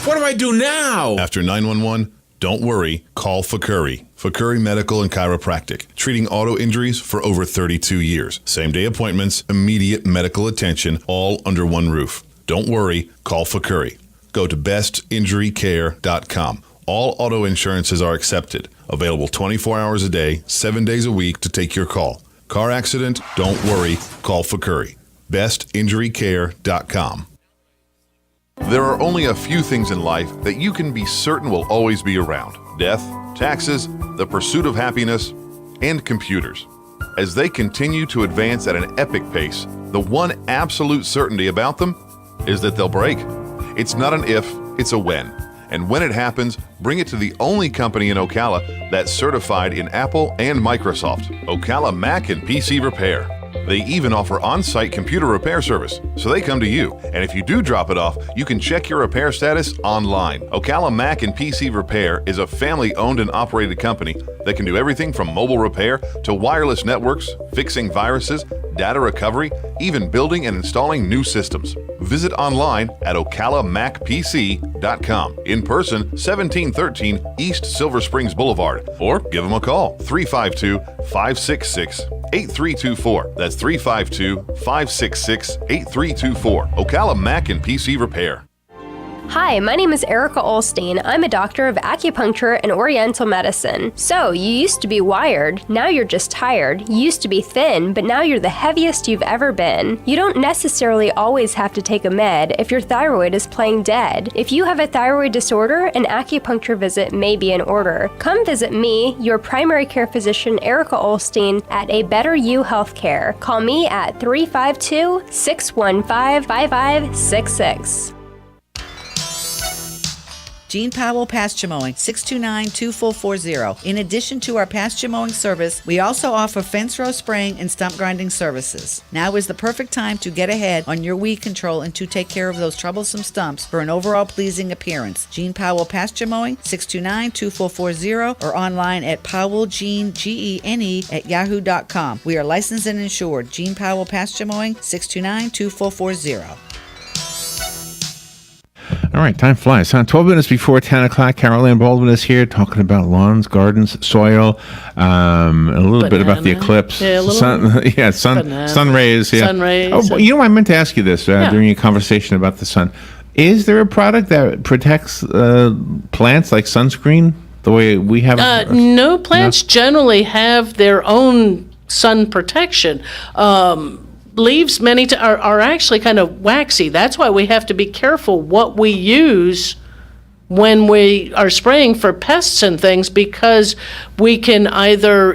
What do I do now? After 911, don't worry, call Fakuri. Fakuri Medical and Chiropractic, treating auto injuries for over 32 years. Same-day appointments, immediate medical attention, all under one roof. Don't worry, call Fakuri. Go to bestinjurycare.com. All auto insurances are accepted. Available 24 hours a day, 7 days a week to take your call. Car accident? Don't worry. Call Fakuri. BestInjuryCare.com. There are only a few things in life that you can be certain will always be around: death, taxes, the pursuit of happiness, and computers. As they continue to advance at an epic pace, the one absolute certainty about them is that they'll break. It's not an if, it's a when. And when it happens, bring it to the only company in Ocala that's certified in Apple and Microsoft, Ocala Mac and PC Repair. They even offer on-site computer repair service, so they come to you. And if you do drop it off, you can check your repair status online. Ocala Mac and PC Repair is a family-owned and operated company that can do everything from mobile repair to wireless networks, fixing viruses, data recovery, even building and installing new systems. Visit online at ocalamacpc.com. In person, 1713 East Silver Springs Boulevard, or give them a call, 352-566-8324. That's 352-566-8324. Ocala Mac and PC Repair. Hi, my name is Erica Olstein. I'm a doctor of acupuncture and oriental medicine. So, you used to be wired, now you're just tired. You used to be thin, but now you're the heaviest you've ever been. You don't necessarily always have to take a med if your thyroid is playing dead. If you have a thyroid disorder, an acupuncture visit may be in order. Come visit me, your primary care physician, Erica Olstein, at A Better You Healthcare. Call me at 352-615-5566. Gene Powell Pasture Mowing, 629-2440. In addition to our pasture mowing service, we also offer fence row spraying and stump grinding services. Now is the perfect time to get ahead on your weed control and to take care of those troublesome stumps for an overall pleasing appearance. Gene Powell Pasture Mowing, 629-2440, or online at powellgene@yahoo.com. We are licensed and insured. Gene Powell Pasture Mowing, 629-2440. All right, time flies. 12 minutes before 10 o'clock, Carol Ann Baldwin is here talking about lawns, gardens, soil, a little bit about the eclipse. Yeah, sun rays. Yeah. Sun rays. Oh, you know, I meant to ask you this during your conversation about the sun. Is there a product that protects plants like sunscreen the way we have? No, plants generally have their own sun protection. Leaves are actually kind of waxy. That's why we have to be careful what we use when we are spraying for pests and things, because we can either,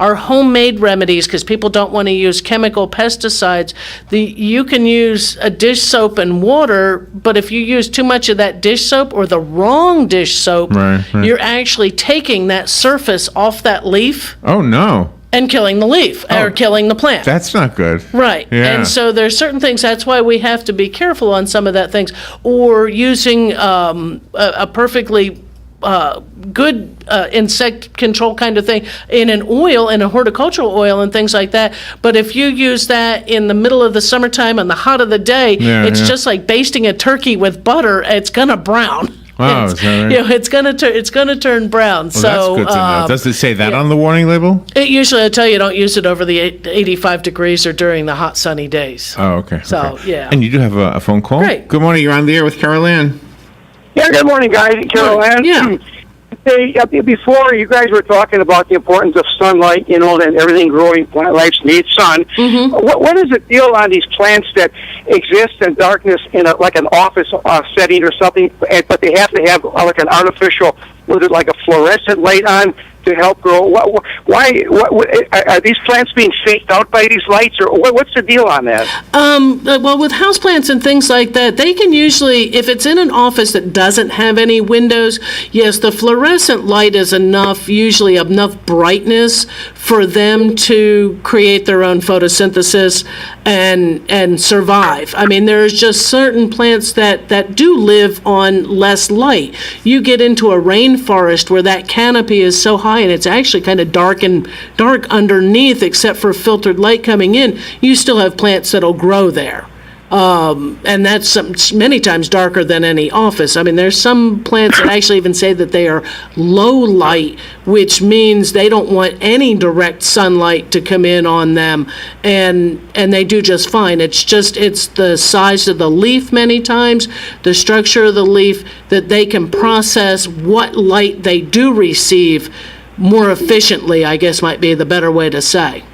our homemade remedies, because people don't want to use chemical pesticides, you can use a dish soap and water, but if you use too much of that dish soap or the wrong dish soap, you're actually taking that surface off that leaf. Oh, no. And killing the leaf or killing the plant. That's not good. Right. Yeah. And so there's certain things, that's why we have to be careful on some of that things. Or using a perfectly good insect control kind of thing in an oil, in a horticultural oil and things like that. But if you use that in the middle of the summertime on the hot of the day, it's just like basting a turkey with butter. It's going to brown. Wow, is that right? It's gonna turn brown. Well, so that's good to know. Does it say that on the warning label? It usually, I tell you, don't use it over the 85 degrees or during the hot sunny days. Oh, okay. So yeah. And you do have a phone call? Great. Good morning. You're on the air with Carol Ann. Yeah. Good morning, guys. Carol Ann. Yeah. Before you guys were talking about the importance of sunlight, and everything growing plant life needs sun. Mm-hmm. What is the deal on these plants that exist in darkness in like an office setting or something, but they have to have like an artificial, like a fluorescent light on to help grow? Why are these plants being faked out by these lights, or what's the deal on that? Well, with houseplants and things like that, they can usually, if it's in an office that doesn't have any windows, yes, the fluorescent light is usually enough brightness for them to create their own photosynthesis and survive. I mean, there's just certain plants that do live on less light. You get into a rainforest where that canopy is so high and it's actually kind of dark underneath, except for filtered light coming in, you still have plants that'll grow there. And that's many times darker than any office. I mean, there's some plants that actually even say that they are low light, which means they don't want any direct sunlight to come in on them, and they do just fine. It's the size of the leaf many times, the structure of the leaf, that they can process what light they do receive more efficiently, I guess might be the better way to say.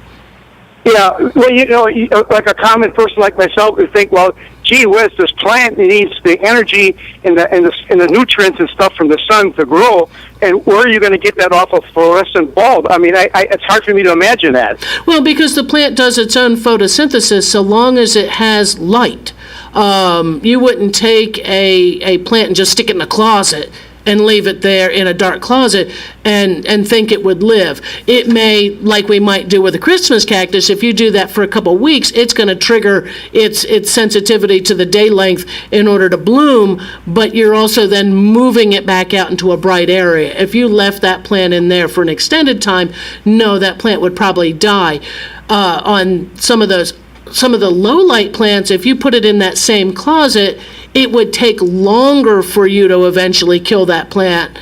Yeah, well, like a common person like myself would think, well, gee whiz, this plant needs the energy and the nutrients and stuff from the sun to grow, and where are you going to get that off a fluorescent bulb? I mean, it's hard for me to imagine that. Well, because the plant does its own photosynthesis so long as it has light. You wouldn't take a plant and just stick it in a closet and leave it there in a dark closet and think it would live. It may, like we might do with a Christmas cactus, if you do that for a couple of weeks, it's going to trigger its sensitivity to the day length in order to bloom, but you're also then moving it back out into a bright area. If you left that plant in there for an extended time, no, that plant would probably die. On some of the low light plants, if you put it in that same closet, it would take longer for you to eventually kill that plant,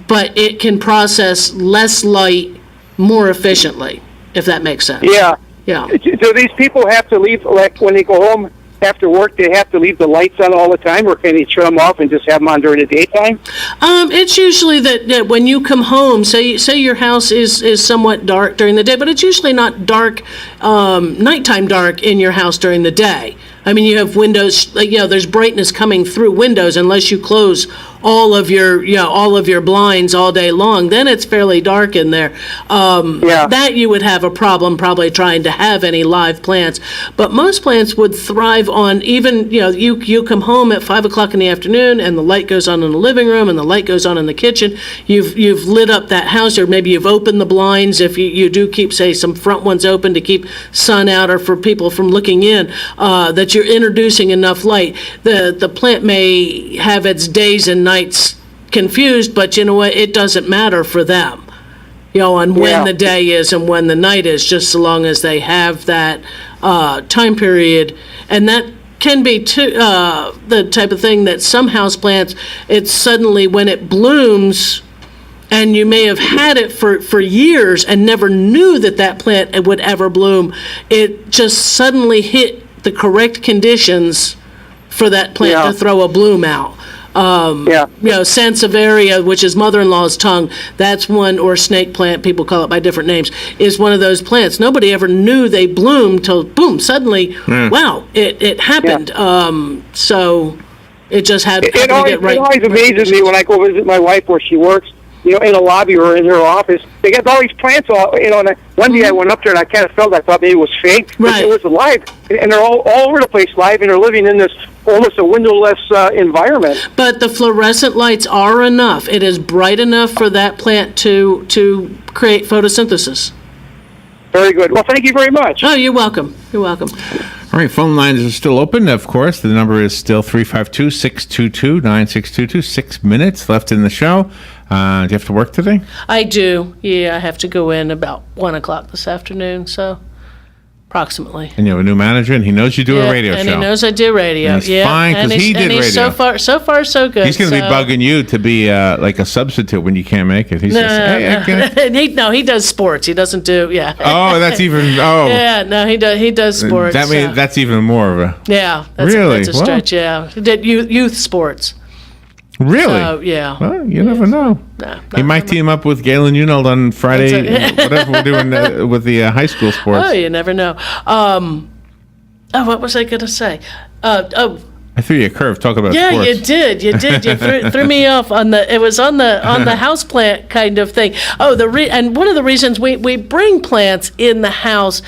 but it can process less light more efficiently, if that makes sense. Yeah. Yeah. Do these people have to leave, like when they go home after work, they have to leave the lights on all the time, or can they shut them off and just have them on during the daytime? It's usually that when you come home, say your house is somewhat dark during the day, but it's usually not dark, nighttime dark in your house during the day. I mean, you have windows, there's brightness coming through windows unless you close all of your blinds all day long. Then it's fairly dark in there. That you would have a problem probably trying to have any live plants. But most plants would thrive on even, you come home at 5 o'clock in the afternoon and the light goes on in the living room and the light goes on in the kitchen. You've lit up that house, or maybe you've opened the blinds if you do keep, say, some front ones open to keep sun out or for people from looking in, that you're introducing enough light. The plant may have its days and nights confused, but you know what? It doesn't matter for them, on when the day is and when the night is, just so long as they have that time period. And that can be the type of thing that some houseplants, it's suddenly when it blooms, and you may have had it for years and never knew that plant would ever bloom, it just suddenly hit the correct conditions for that plant to throw a bloom out. Sansevieria, which is mother-in-law's tongue, that's one, or snake plant, people call it by different names, is one of those plants. Nobody ever knew they bloomed till, boom, suddenly, wow, it happened. So it just had to get right. It always amazes me when I go visit my wife where she works, in a lobby or in her office. They got all these plants all, and one day I went up there and I kind of felt, I thought maybe it was fake. Right. It was alive. And they're all over the place live, and they're living in this almost a windowless environment. But the fluorescent lights are enough. It is bright enough for that plant to create photosynthesis. Very good. Well, thank you very much. Oh, you're welcome. You're welcome. All right, phone lines are still open, of course. The number is still 352-622-9622. 6 minutes left in the show. Do you have to work today? I do. Yeah, I have to go in about 1 o'clock this afternoon, so approximately. And you have a new manager, and he knows you do a radio show. And he knows I do radio. And he's fine, because he did radio. So far, so good. He's going to be bugging you to be like a substitute when you can't make it. He says, hey, I can't. He does sports. He doesn't do, Oh, that's even, Yeah, no, he does sports. That means that's even more of a. Yeah. Really? That's a stretch, He did youth sports. Really? Yeah. Well, you never know. He might team up with Galen Unold on Friday, whatever we're doing with the high school sports. Oh, you never know. What was I going to say? I threw you a curve talking about sports. Yeah, you did. You threw me off on the. It was on the houseplant kind of thing. Oh, and one of the reasons we bring plants in the house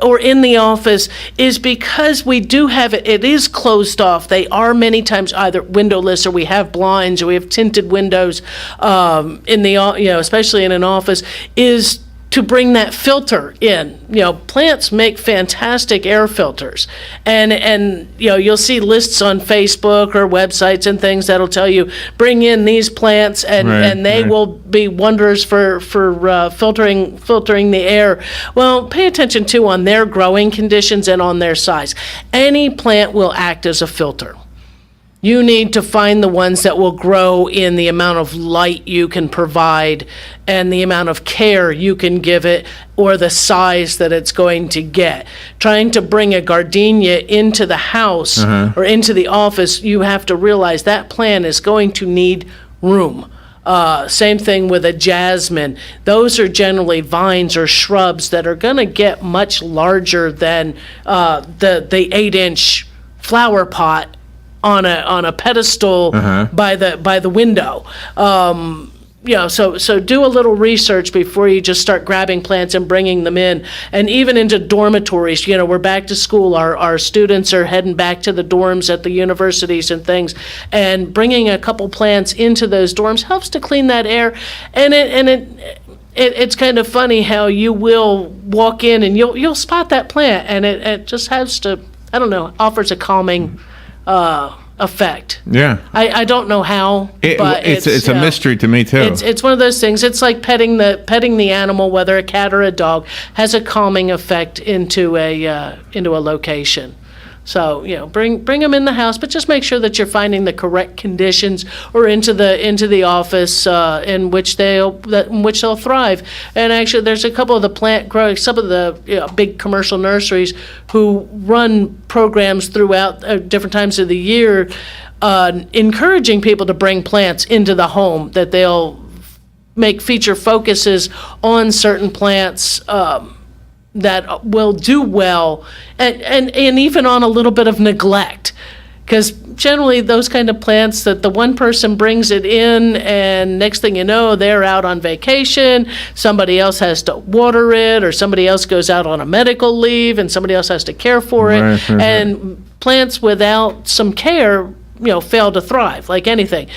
or in the office is because we do have it. It is closed off. They are many times either windowless, or we have blinds, or we have tinted windows. In the especially in an office, is to bring that filter in. Plants make fantastic air filters. And you'll see lists on Facebook or websites and things that'll tell you, bring in these plants, and they will be wonders for filtering the air. Well, pay attention, too, on their growing conditions and on their size. Any plant will act as a filter. You need to find the ones that will grow in the amount of light you can provide and the amount of care you can give it, or the size that it's going to get. Trying to bring a gardenia into the house or into the office, you have to realize that plant is going to need room. Same thing with a jasmine. Those are generally vines or shrubs that are going to get much larger than the 8-inch flower pot on a pedestal by the window. So do a little research before you just start grabbing plants and bringing them in. And even into dormitories, we're back to school. Our students are heading back to the dorms at the universities and things. And bringing a couple plants into those dorms helps to clean that air. And it's kind of funny how you will walk in and you'll spot that plant, and it just has to, I don't know, offers a calming effect. Yeah. I don't know how, but it's a mystery to me too. It's one of those things. It's like petting the animal, whether a cat or a dog, has a calming effect into a location. So bring them in the house, but just make sure that you're finding the correct conditions or into the office in which they'll thrive. And actually, there's a couple of the plant growing, some of the big commercial nurseries who run programs throughout different times of the year, encouraging people to bring plants into the home. That they'll make feature focuses on certain plants. That will do well, and even on a little bit of neglect, because generally those kind of plants that the one person brings it in, and next thing you know, they're out on vacation, somebody else has to water it, or somebody else goes out on a medical leave, and somebody else has to care for it, and plants without some care, fail to thrive, like anything.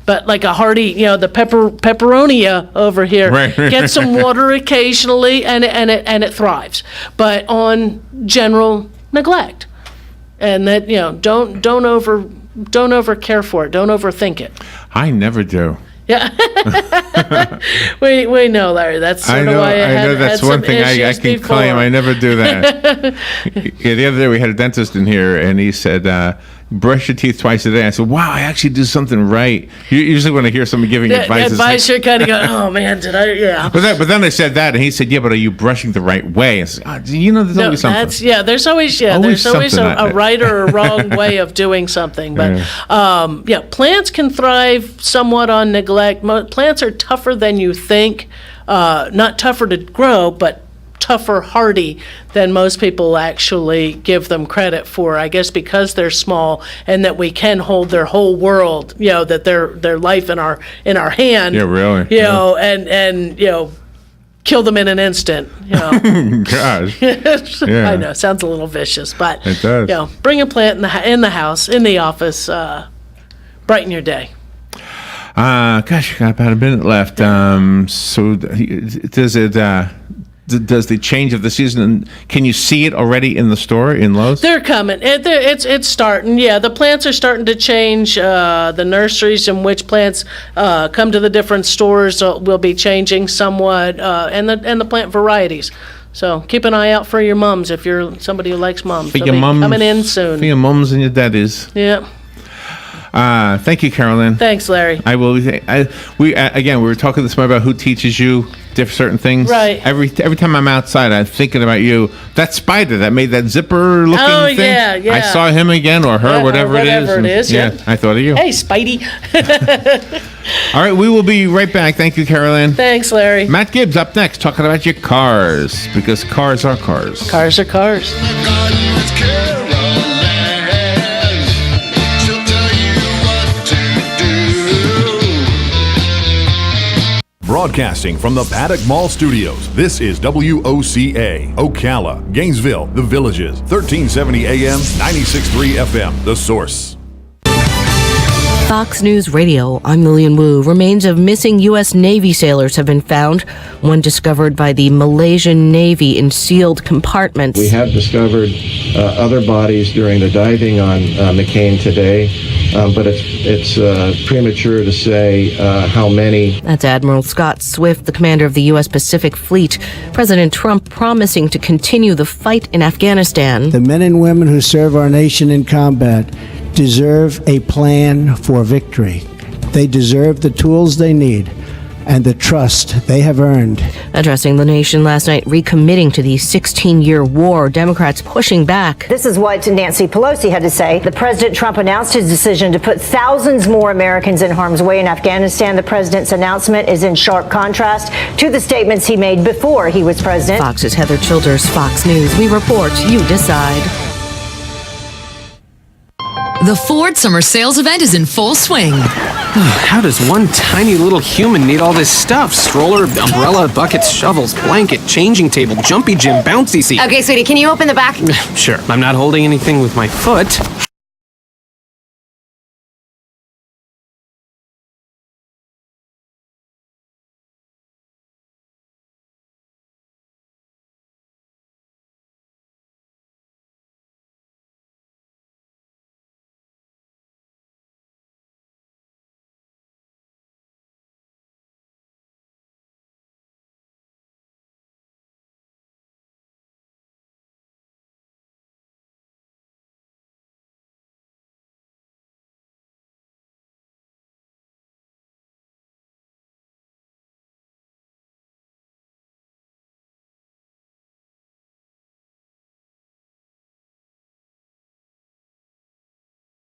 But like a hardy, the pepperonia over here, gets some water occasionally, and it thrives. But on general neglect, and that don't over care for it, don't overthink it. I never do. Yeah, we know, Larry. That's sort of why I know that's one thing I can claim. I never do that. The other day we had a dentist in here, and he said, brush your teeth twice a day. I said, wow, I actually do something right. Usually when I hear somebody giving advice, you're kind of going, oh man, did I? Yeah. But then I said that, and he said, yeah, but are you brushing the right way? I said, there's always something. There's always a right or a wrong way of doing something. But plants can thrive somewhat on neglect. Plants are tougher than you think. Not tougher to grow, but tougher, hardy than most people actually give them credit for. I guess because they're small, and that we can hold their whole world, that their life in our hand. Yeah, really. And kill them in an instant. Gosh. I know, sounds a little vicious, but it does. Bring a plant in the house, in the office, brighten your day. Gosh, got about a minute left. So does the change of the season, can you see it already in the store in Lowe's? They're coming. It's starting. Yeah, the plants are starting to change. The nurseries in which plants come to the different stores will be changing somewhat, and the plant varieties. So keep an eye out for your mums if you're somebody who likes mums. For your mums. Coming in soon. For your mums and your daddies. Yeah. Thank you, Carolyn. Thanks, Larry. We were talking this morning about who teaches you certain things. Right. Every time I'm outside, I'm thinking about you. That spider that made that zipper looking thing. Yeah. I saw him again, or her, whatever it is. Yeah, I thought of you. Hey, Spidey. All right, we will be right back. Thank you, Carolyn. Thanks, Larry. Matt Gibbs up next, talking about your cars, because cars are cars. Cars are cars. Broadcasting from the Paddock Mall Studios, this is WOCA, Ocala, Gainesville, The Villages, 1370 AM, 96.3 FM, The Source. Fox News Radio, I'm Lillian Wu. Remains of missing U.S. Navy sailors have been found, one discovered by the Malaysian Navy in sealed compartments. We have discovered other bodies during the diving on McCain today, but it's premature to say how many. That's Admiral Scott Swift, the commander of the U.S. Pacific Fleet. President Trump promising to continue the fight in Afghanistan. The men and women who serve our nation in combat deserve a plan for victory. They deserve the tools they need and the trust they have earned. Addressing the nation last night, recommitting to the 16-year war, Democrats pushing back. This is what Nancy Pelosi had to say. The President Trump announced his decision to put thousands more Americans in harm's way in Afghanistan. The president's announcement is in sharp contrast to the statements he made before he was president. Fox's Heather Childers, Fox News. We report, you decide. The Ford Summer Sales Event is in full swing. How does one tiny little human need all this stuff? Stroller, umbrella, buckets, shovels, blanket, changing table, jumpy gym, bouncy seat. Okay, sweetie, can you open the back? Sure, I'm not holding anything with my foot.